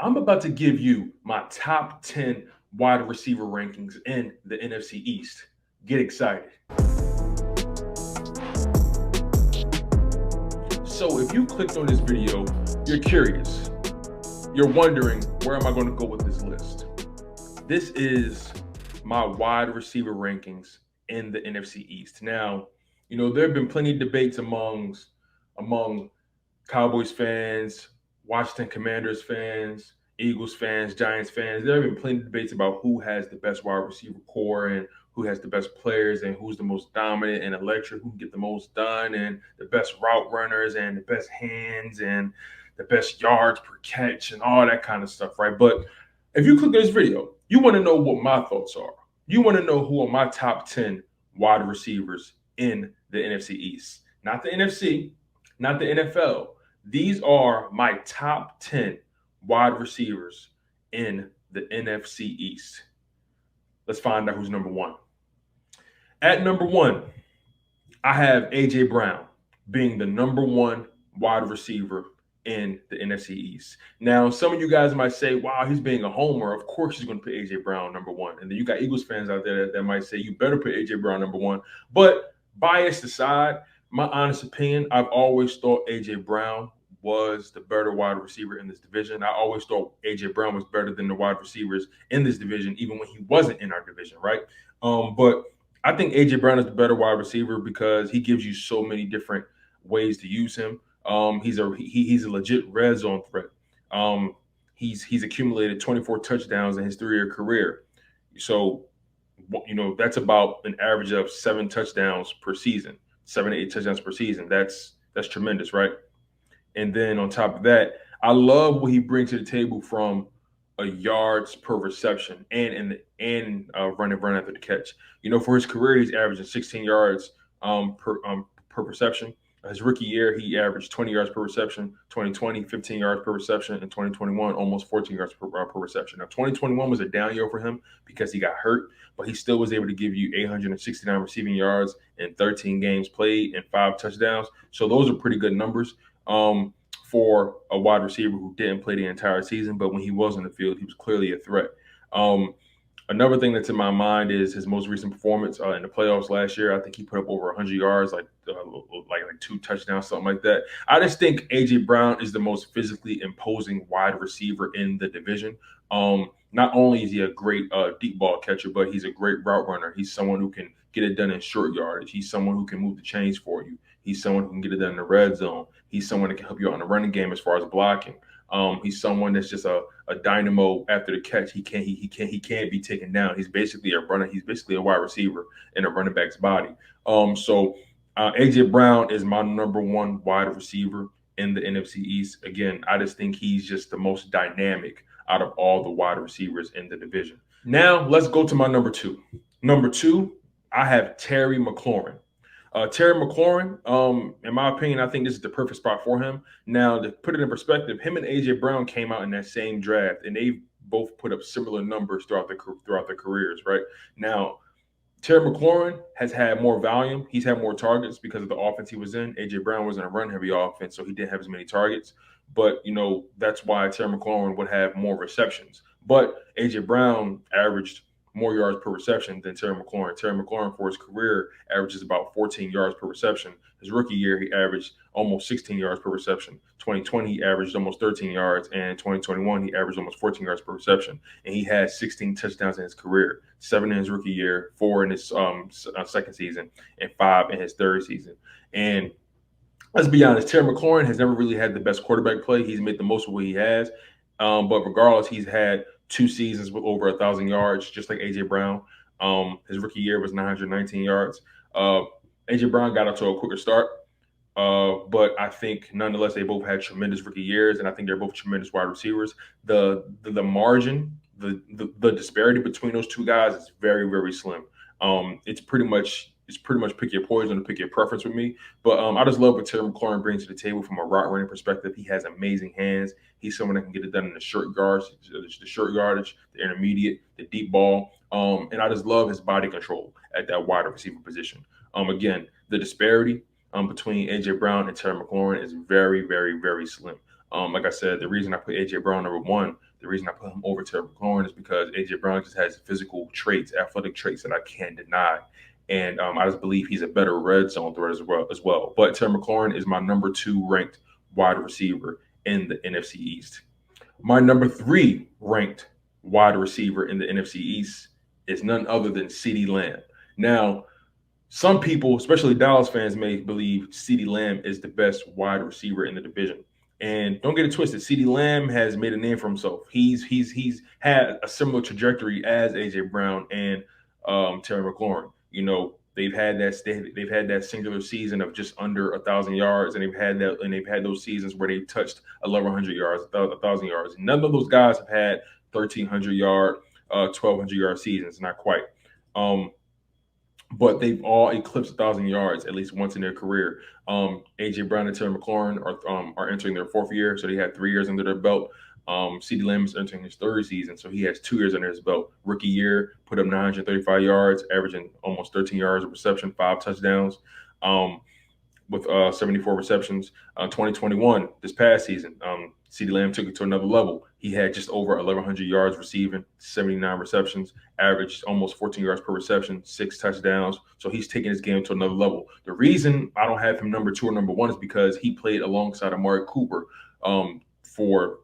I'm about to give you my top 10 wide receiver rankings in the NFC East. Get excited. So if you clicked on this video, you're curious. You're wondering, where am I going to go with this list? This is my wide receiver rankings in the NFC East. Now, there have been plenty of debates among Cowboys fans, Washington Commanders fans, Eagles fans, Giants fans. There have been plenty of debates about who has the best wide receiver core and who has the best players and who's the most dominant and electric, who can get the most done, and the best route runners and the best hands and the best yards per catch and all that kind of stuff, right? But if you click this video, you want to know what my thoughts are. You want to know who are my top 10 wide receivers in the NFC East. Not the NFC, not the NFL. These are my top 10 wide receivers in the NFC East. Let's find out who's number one. At number one, I have A.J. Brown being the number one wide receiver in the NFC East. Now, some of you guys might say, wow, he's being a homer. Of course he's going to put A.J. Brown number one. And then you got Eagles fans out there that might say, you better put A.J. Brown number one. But bias aside, my honest opinion, I've always thought A.J. Brown was the better wide receiver in this division. I always thought A.J. Brown was better than the wide receivers in this division, even when he wasn't in our division, right? But I think A.J. Brown is the better wide receiver because he gives you so many different ways to use him. He's a legit red zone threat. He's accumulated 24 touchdowns in his 3-year career. So, that's about an average of 7 touchdowns per season, 7 to 8 touchdowns per season. That's tremendous, right? And then on top of that, I love what he brings to the table from a yards per reception and run after the catch. For his career, he's averaging 16 yards per reception. His rookie year, he averaged 20 yards per reception. 2020, 15 yards per reception. And 2021, almost 14 yards per reception. Now, 2021 was a down year for him because he got hurt, but he still was able to give you 869 receiving yards in 13 games played and 5 touchdowns. So those are pretty good numbers for a wide receiver who didn't play the entire season, but when he was on the field, he was clearly a threat. Another thing that's in my mind is his most recent performance in the playoffs last year. I think he put up over 100 yards, like 2 touchdowns, something like that. I just think A.J. Brown is the most physically imposing wide receiver in the division. Not only is he a great deep ball catcher, but he's a great route runner. He's someone who can get it done in short yardage. He's someone who can move the chains for you. He's someone who can get it done in the red zone. He's someone that can help you out in the running game as far as blocking. He's someone that's just a dynamo after the catch. He can't be taken down. He's basically a runner. He's basically a wide receiver in a running back's body. So A.J. Brown is my number one wide receiver in the NFC East. Again, I just think he's just the most dynamic out of all the wide receivers in the division. Now let's go to my number two. Number two, I have Terry McLaurin. Terry McLaurin, in my opinion, I think this is the perfect spot for him. Now, to put it in perspective, him and A.J. Brown came out in that same draft, and they both put up similar numbers throughout their careers, right? Now, Terry McLaurin has had more volume. He's had more targets because of the offense he was in. A.J. Brown was in a run-heavy offense, so he didn't have as many targets. But, that's why Terry McLaurin would have more receptions. But A.J. Brown averaged more yards per reception than Terry McLaurin. Terry McLaurin, for his career, averages about 14 yards per reception. His rookie year, he averaged almost 16 yards per reception. 2020, he averaged almost 13 yards. And 2021, he averaged almost 14 yards per reception. And he had 16 touchdowns in his career, 7 in his rookie year, 4 in his second season, and 5 in his third season. And let's be honest, Terry McLaurin has never really had the best quarterback play. He's made the most of what he has. But regardless, he's had 2 seasons with over 1,000 yards, just like A.J. Brown. His rookie year was 919 yards. A.J. Brown got off to a quicker start, but I think nonetheless they both had tremendous rookie years, and I think they're both tremendous wide receivers. The margin, the disparity between those two guys is very, very slim. It's pretty much pick your poison and pick your preference with me. But I just love what Terry McLaurin brings to the table from a route running perspective. He has amazing hands. He's someone that can get it done in the short yards, the short yardage, the intermediate, the deep ball. And I just love his body control at that wide receiver position. Again, the disparity between A.J. Brown and Terry McLaurin is very, very, very slim. Like I said, the reason I put A.J. Brown number one, the reason I put him over Terry McLaurin is because A.J. Brown just has physical traits, athletic traits that I can't deny. And I just believe he's a better red zone threat as well. But Terry McLaurin is my number two ranked wide receiver in the NFC East. My number three ranked wide receiver in the NFC East is none other than CeeDee Lamb. Now, some people, especially Dallas fans, may believe CeeDee Lamb is the best wide receiver in the division. And don't get it twisted, CeeDee Lamb has made a name for himself. He's had a similar trajectory as AJ Brown and Terry McLaurin. They've had that singular season of just under 1,000 yards, and they've had those seasons where they touched 1,100 yards, 1,000 yards. None of those guys have had 1,300 yard, 1,200 yard seasons, not quite. But they've all eclipsed 1,000 yards at least once in their career. AJ Brown and Terry McLaurin are entering their fourth year, so they had 3 years under their belt. CeeDee Lamb is entering his third season, so he has 2 years under his belt. Rookie year, put up 935 yards, averaging almost 13 yards of reception, 5 touchdowns. With 74 receptions. 2021, this past season, CeeDee Lamb took it to another level. He had just over 1,100 yards receiving, 79 receptions, averaged almost 14 yards per reception, 6 touchdowns. So he's taking his game to another level. The reason I don't have him number 2 or number 1 is because he played alongside Amari Cooper for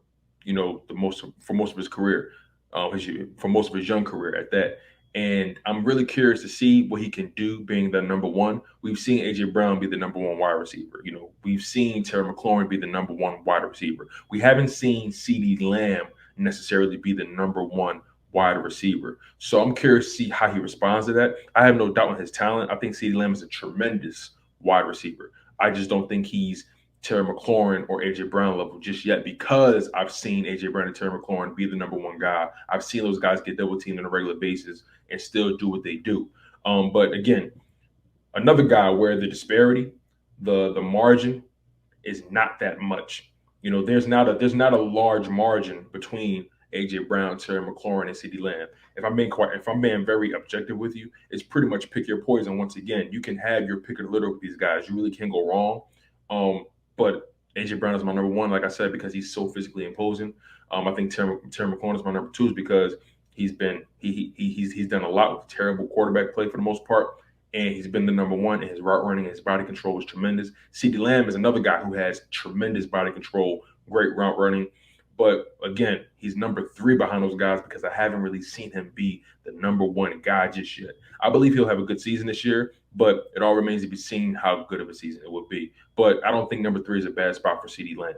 most of his career, for most of his young career at that. And I'm really curious to see what he can do being the number one. We've seen A.J. Brown be the number one wide receiver. We've seen Terry McLaurin be the number one wide receiver. We haven't seen CeeDee Lamb necessarily be the number one wide receiver. So I'm curious to see how he responds to that. I have no doubt in his talent. I think CeeDee Lamb is a tremendous wide receiver. I just don't think he's Terry McLaurin or A.J. Brown level just yet, because I've seen A.J. Brown and Terry McLaurin be the number one guy. I've seen those guys get double teamed on a regular basis and still do what they do. But again, another guy where the disparity, the margin is not that much. There's not a large margin between A.J. Brown, Terry McLaurin, and CeeDee Lamb. If I'm being very objective with you, it's pretty much pick your poison. Once again, you can have your pick of the litter with these guys. You really can't go wrong. But A.J. Brown is my number one, like I said, because he's so physically imposing. I think Terry McLaurin is my number two, is because he's done a lot with terrible quarterback play for the most part, and he's been the number one. And his route running and his body control is tremendous. CeeDee Lamb is another guy who has tremendous body control, great route running. But again, he's number 3 behind those guys because I haven't really seen him be the number one guy just yet. I believe he'll have a good season this year, but it all remains to be seen how good of a season it will be. But I don't think number 3 is a bad spot for CeeDee Lamb.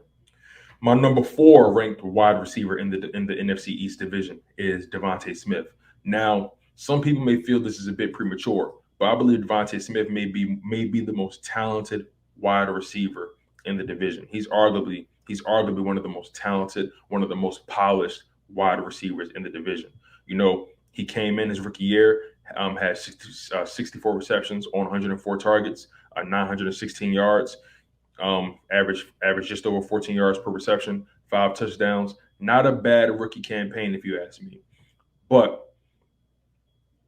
My number 4 ranked wide receiver in the NFC East division is Devonta Smith. Now, some people may feel this is a bit premature, but I believe Devonta Smith may be the most talented wide receiver in the division. He's arguably one of the most talented, one of the most polished wide receivers in the division. He came in his rookie year, had 64 receptions on 104 targets, 916 yards, average just over 14 yards per reception, 5 touchdowns. Not a bad rookie campaign, if you ask me. But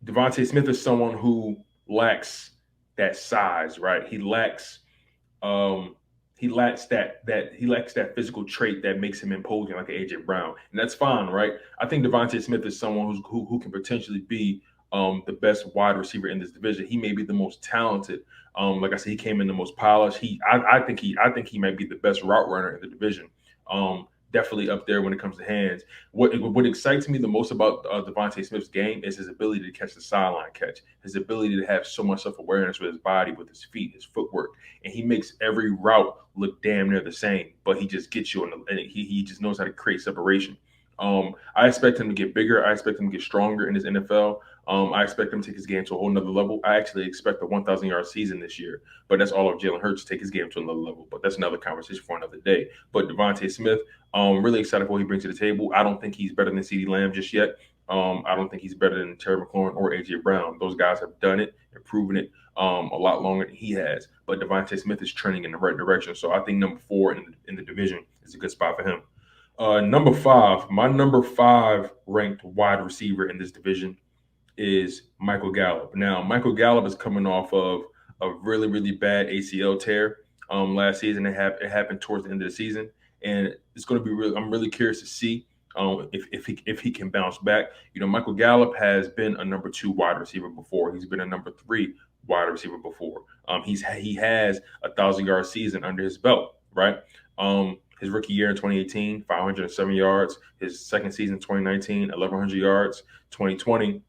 Devonta Smith is someone who lacks that size, right? He lacks that physical trait that makes him imposing like an A.J. Brown. And that's fine, right? I think Devonta Smith is someone who can potentially be the best wide receiver in this division. He may be the most talented. Like I said, he came in the most polished. I think he might be the best route runner in the division. Definitely up there when it comes to hands. What excites me the most about Devonta Smith's game is his ability to catch the sideline catch, his ability to have so much self-awareness with his body, with his feet, his footwork, and he makes every route look damn near the same. But he just gets you and he just knows how to create separation. I expect him to get bigger. I expect him to get stronger in his NFL. I expect him to take his game to a whole nother level. I actually expect a 1,000-yard season this year, but that's all of Jalen Hurts to take his game to another level. But that's another conversation for another day. But Devonta Smith, really excited for what he brings to the table. I don't think he's better than CeeDee Lamb just yet. I don't think he's better than Terry McLaurin or A.J. Brown. Those guys have done it and proven it a lot longer than he has. But Devonta Smith is trending in the right direction. So I think number 4 in the division is a good spot for him. Number 5, my number 5 ranked wide receiver in this division is Michael Gallup. Now, Michael Gallup is coming off of a really, really bad ACL tear last season. It happened towards the end of the season, and it's going to be really. I'm really curious to see if he can bounce back. Michael Gallup has been a number 2 wide receiver before. He's been a number 3 wide receiver before. He has 1,000-yard season under his belt, right? His rookie year in 2018, 507 yards. His second season, 2019, 1,100 yards. 2020,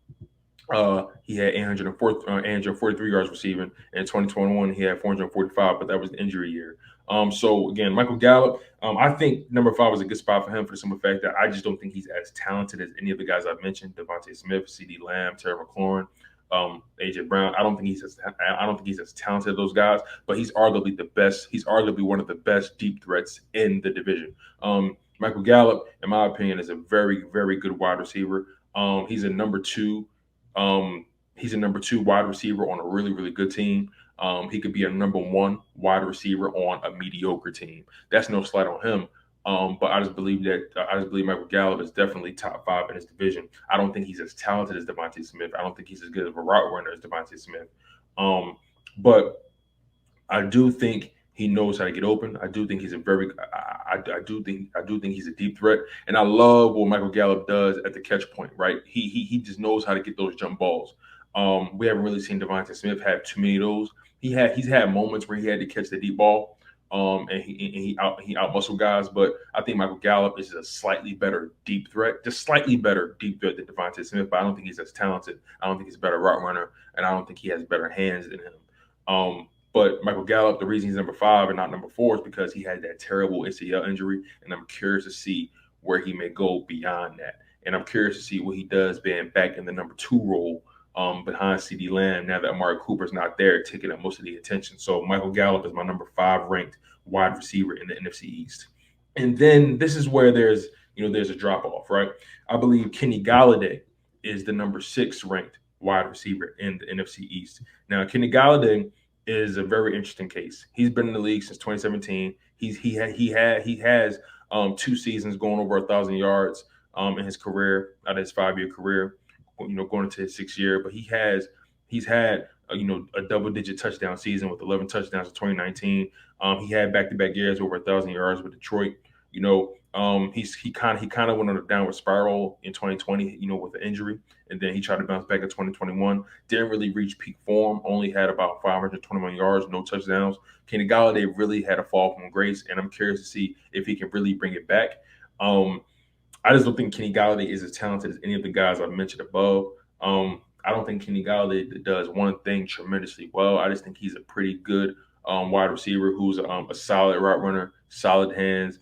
he had 843 yards receiving. In 2021, he had 445, but that was the injury year. So again, Michael Gallup, I think number 5 is a good spot for him for the simple fact that I just don't think he's as talented as any of the guys I've mentioned: Devonta Smith, CeeDee Lamb, Terry McLaurin, AJ Brown. I don't think he's as talented as those guys, but he's arguably the best. He's arguably one of the best deep threats in the division. Michael Gallup, in my opinion, is a very, very good wide receiver. He's a number 2. He's a number 2 wide receiver on a really, really good team. He could be a number 1 wide receiver on a mediocre team. That's no slight on him. But I just believe Michael Gallup is definitely top 5 in his division. I don't think he's as talented as Devonta Smith. I don't think he's as good of a route runner as Devonta Smith. But I do think he knows how to get open. I do think he's a very. I do think he's a deep threat, and I love what Michael Gallup does at the catch point. Right, he just knows how to get those jump balls. We haven't really seen Devonta Smith have too many of those. He's had moments where he had to catch the deep ball, and he out muscle guys. But I think Michael Gallup is a slightly better deep threat, just slightly better deep threat than Devonta Smith. But I don't think he's as talented. I don't think he's a better route runner, and I don't think he has better hands than him. But Michael Gallup, the reason he's number 5 and not number 4 is because he had that terrible ACL injury, and I'm curious to see where he may go beyond that. And I'm curious to see what he does being back in the number 2 role behind CeeDee Lamb now that Amari Cooper's not there, taking up most of the attention. So Michael Gallup is my number 5 ranked wide receiver in the NFC East. And then this is where there's a drop off, right? I believe Kenny Golladay is the number 6 ranked wide receiver in the NFC East. Now, Kenny Golladay is a very interesting case. He's been in the league since 2017. He has 2 seasons going over 1,000 yards in his career, out of his 5-year career, going into his 6th year. But he's had a double-digit touchdown season with 11 touchdowns in 2019. He had back-to-back years over 1,000 yards with Detroit. He kind of went on a downward spiral in 2020, with the injury, and then he tried to bounce back in 2021. Didn't really reach peak form. Only had about 521 yards, no touchdowns. Kenny Golladay really had a fall from grace, and I'm curious to see if he can really bring it back. I just don't think Kenny Golladay is as talented as any of the guys I've mentioned above. I don't think Kenny Golladay does one thing tremendously well. I just think he's a pretty good wide receiver who's a solid route runner, solid hands.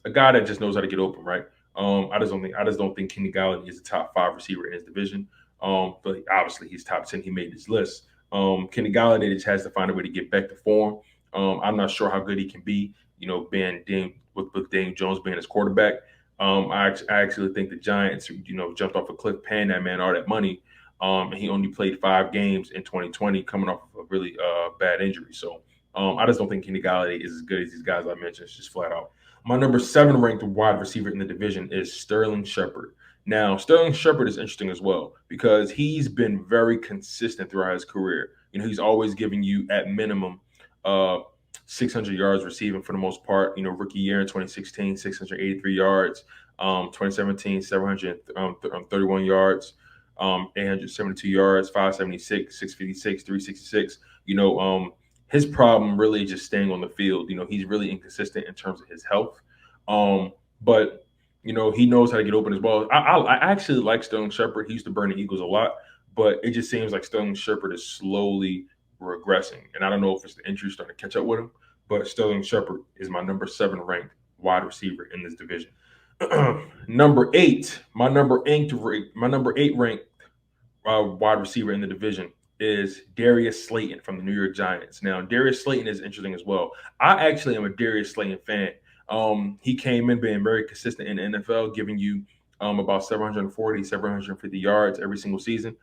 A guy that just knows how to get open, right? I just don't think Kenny Golladay is a top 5 receiver in his division. But obviously he's top 10. He made this list. Kenny Golladay just has to find a way to get back to form. I'm not sure how good he can be, with Daniel Jones being his quarterback. I actually think the Giants, jumped off a cliff paying that man all that money. And he only played 5 games in 2020, coming off of a really bad injury. So I just don't think Kenny Golladay is as good as these guys I mentioned. It's just flat out. My number 7 ranked wide receiver in the division is Sterling Shepard. Now, Sterling Shepard is interesting as well because he's been very consistent throughout his career. He's always giving you at minimum 600 yards receiving for the most part. Rookie year in 2016, 683 yards. 2017, 731 yards. 872 yards, 576, 656, 366. His problem really just staying on the field. He's really inconsistent in terms of his health. But he knows how to get open as well. I actually like Sterling Shepard. He used to burn the Eagles a lot, but it just seems like Sterling Shepard is slowly regressing. And I don't know if it's the injury starting to catch up with him, but Sterling Shepard is my number 7 ranked wide receiver in this division. Number 8, my number 8 ranked wide receiver in the division is Darius Slayton from the New York Giants. Now, Darius Slayton is interesting as well. I actually am a Darius Slayton fan. He came in being very consistent in the NFL, giving you about 740, 750 yards every single season.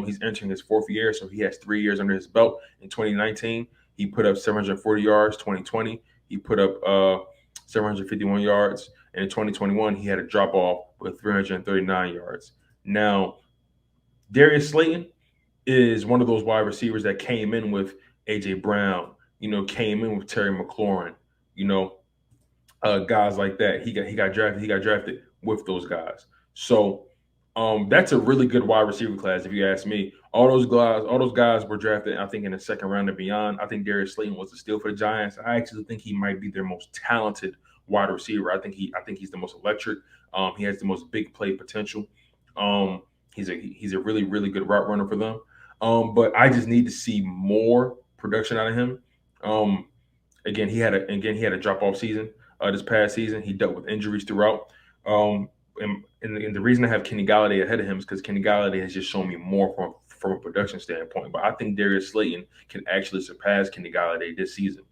He's entering his 4th year, so he has 3 years under his belt. In 2019, he put up 740 yards. 2020, he put up 751 yards. And in 2021, he had a drop off with 339 yards. Now, Darius Slayton is one of those wide receivers that came in with A.J. Brown, came in with Terry McLaurin, guys like that. He got drafted with those guys. So that's a really good wide receiver class, if you ask me. All those guys were drafted, I think, in the second round and beyond. I think Darius Slayton was a steal for the Giants. I actually think he might be their most talented wide receiver. I think he's the most electric. He has the most big play potential. He's a really, really good route runner for them. But I just need to see more production out of him. Again, he had a drop off season this past season. He dealt with injuries throughout. And the reason I have Kenny Golladay ahead of him is because Kenny Golladay has just shown me more from a production standpoint. But I think Darius Slayton can actually surpass Kenny Golladay this season.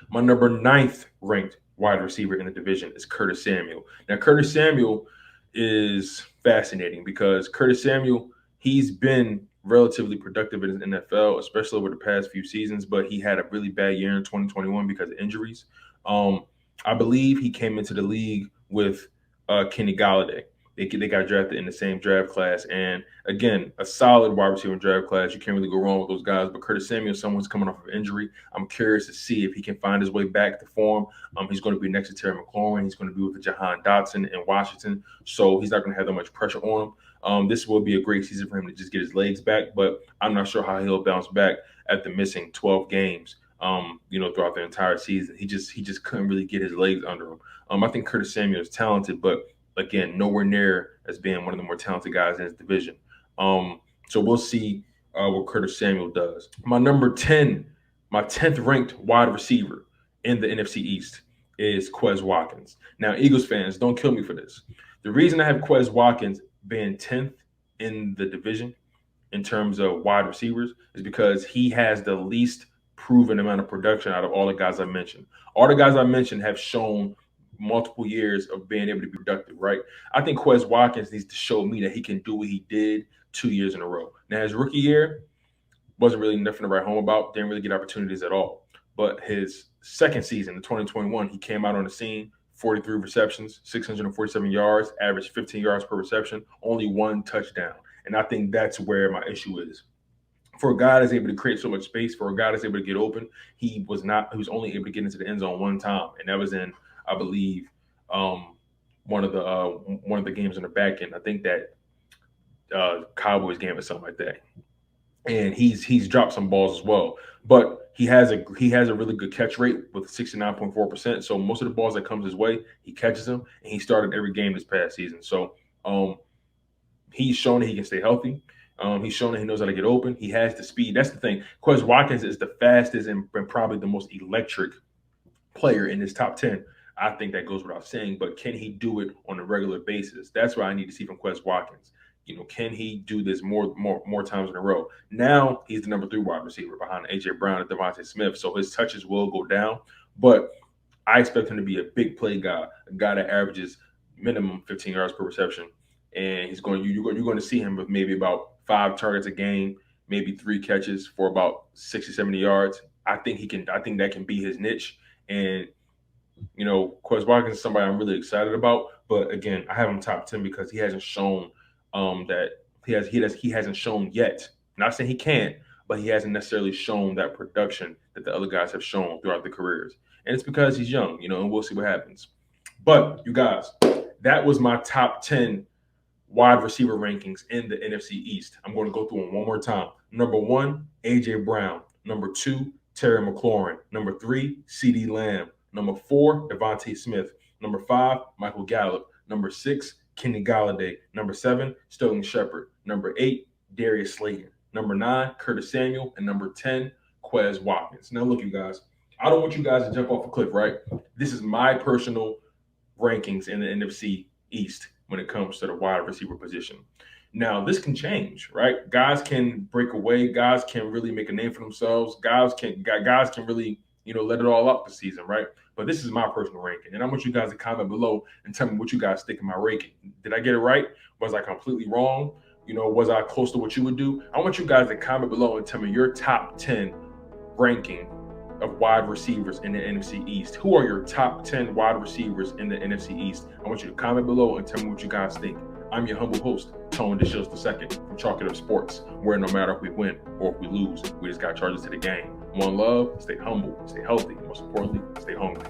My number 9th ranked wide receiver in the division is Curtis Samuel. Now, Curtis Samuel is fascinating because Curtis Samuel, he's been relatively productive in the NFL, especially over the past few seasons, but he had a really bad year in 2021 because of injuries. I believe he came into the league with Kenny Golladay. They got drafted in the same draft class. And again, a solid wide receiver draft class. You can't really go wrong with those guys. But Curtis Samuel, someone's coming off of injury. I'm curious to see if he can find his way back to form. He's going to be next to Terry McLaurin. He's going to be with Jahan Dotson in Washington. So he's not going to have that much pressure on him. This will be a great season for him to just get his legs back. But I'm not sure how he'll bounce back after missing 12 games, throughout the entire season. He just couldn't really get his legs under him. I think Curtis Samuel is talented, but again, nowhere near as being one of the more talented guys in his division. So we'll see what Curtis Samuel does. My 10th ranked wide receiver in the NFC East is Quez Watkins. Now, Eagles fans, don't kill me for this. The reason I have Quez Watkins being 10th in the division in terms of wide receivers is because he has the least proven amount of production out of all the guys I mentioned. All the guys I mentioned have shown multiple years of being able to be productive, right? I think Quez Watkins needs to show me that he can do what he did 2 years in a row. Now, his rookie year wasn't really nothing to write home about, didn't really get opportunities at all. But his second season, in 2021, he came out on the scene, 43 receptions, 647 yards, averaged 15 yards per reception, only 1 touchdown. And I think that's where my issue is. For a guy that's able to create so much space, for a guy that's able to get open, he was only able to get into the end zone 1 time, and that was in, I believe, one of the games on the back end. I think that Cowboys game or something like that. And he's dropped some balls as well, but he has a really good catch rate with 69.4%. So most of the balls that comes his way, he catches them, and he started every game this past season. So he's shown that he can stay healthy. He's shown that he knows how to get open. He has the speed. That's the thing. Quez Watkins is the fastest and probably the most electric player in this top 10. I think that goes without saying, but can he do it on a regular basis? That's what I need to see from Quez Watkins. Can he do this more times in a row? Now he's the number 3 wide receiver behind A.J. Brown and Devonta Smith, so his touches will go down. But I expect him to be a big play guy, a guy that averages minimum 15 yards per reception, and you're going to see him with maybe about 5 targets a game, maybe 3 catches for about 60, 70 yards. I think that can be his niche. And Quez Watkins is somebody I'm really excited about. But again, I have him top 10 because he hasn't shown that he hasn't shown yet. Not saying he can't, but he hasn't necessarily shown that production that the other guys have shown throughout their careers. And it's because he's young, and we'll see what happens. But you guys, that was my top 10 wide receiver rankings in the NFC East. I'm going to go through them one more time. Number 1, A.J. Brown. Number 2, Terry McLaurin. Number 3, CeeDee Lamb. Number 4, Devonta Smith. Number 5, Michael Gallup. Number 6, Kenny Golladay. Number 7, Sterling Shepard. Number 8, Darius Slayton. Number 9, Curtis Samuel. And number 10, Quez Watkins. Now, look, you guys, I don't want you guys to jump off a cliff, right? This is my personal rankings in the NFC East when it comes to the wide receiver position. Now, this can change, right? Guys can break away. Guys can really make a name for themselves. Guys can really, let it all up this season, right? But this is my personal ranking. And I want you guys to comment below and tell me what you guys think of my ranking. Did I get it right? Was I completely wrong? Was I close to what you would do? I want you guys to comment below and tell me your top 10 ranking of wide receivers in the NFC East. Who are your top 10 wide receivers in the NFC East? I want you to comment below and tell me what you guys think. I'm your humble host, Tone DeShields II from Chalk It Up Sports, where no matter if we win or if we lose, we just got charges to the game. One love, stay humble, stay healthy, and most importantly, stay hungry.